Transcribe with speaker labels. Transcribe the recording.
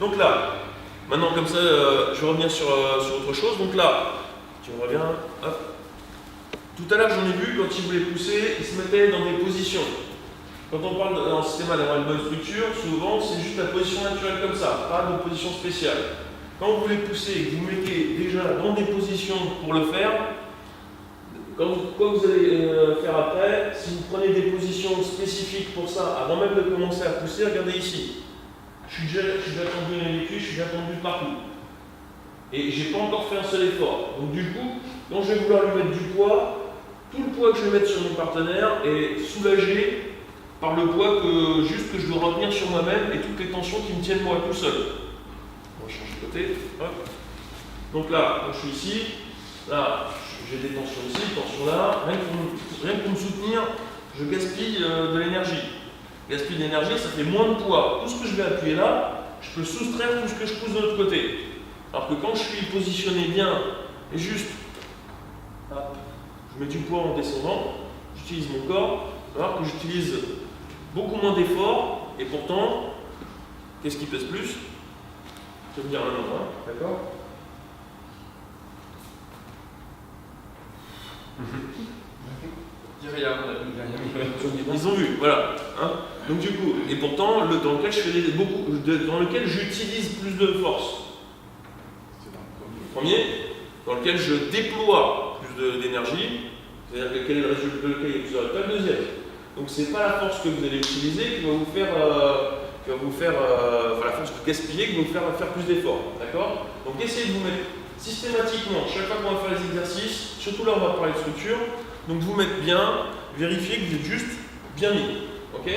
Speaker 1: Donc là, maintenant comme ça, je vais revenir sur autre chose. Donc là, tu reviens, hop. Tout à l'heure, j'en ai vu, quand il voulait pousser, il se mettait dans des positions. Quand on parle dans le système d'avoir une bonne structure, souvent, c'est juste la position naturelle comme ça, pas de position spéciale. Quand vous voulez pousser et que vous mettez déjà dans des positions pour le faire, quoi vous allez faire après, si vous prenez des positions spécifiques pour ça, avant même de commencer à pousser, regardez ici. Je suis déjà tendu dans les cuisses, je suis déjà tendu partout. Et j'ai pas encore fait un seul effort. Donc du coup, quand je vais vouloir lui mettre du poids, tout le poids que je vais mettre sur mon partenaire est soulagé par le poids que je dois retenir sur moi-même et toutes les tensions qui me tiennent moi tout seul. On va changer de côté. Hop. Donc là, quand je suis ici, là, j'ai des tensions ici, tensions là. Rien que pour me soutenir, je gaspille de l'énergie. Gaspille d'énergie, ça fait moins de poids. Tout ce que je vais appuyer là, je peux soustraire tout ce que je pousse de l'autre côté. Alors que quand je suis positionné bien et juste, hop, je mets du poids en descendant, j'utilise mon corps, alors que j'utilise beaucoup moins d'efforts, et pourtant, qu'est-ce qui pèse plus? Je vais me dire un nom, hein, d'accord? Ils ont vu, voilà. Hein, donc du coup, et pourtant, dans lequel j'utilise plus de force. Le premier, dans lequel je déploie plus d'énergie, c'est-à-dire quel est le résultat, lequel est plus résultat, le deuxième. Donc c'est pas la force que vous allez utiliser qui va vous faire, la force que vous gaspillez qui va vous faire plus d'efforts, d'accord? Donc essayez de vous mettre systématiquement, chaque fois qu'on va faire les exercices, surtout là on va parler de structure, donc vous mettre bien, vérifier que vous êtes juste bien mis, ok?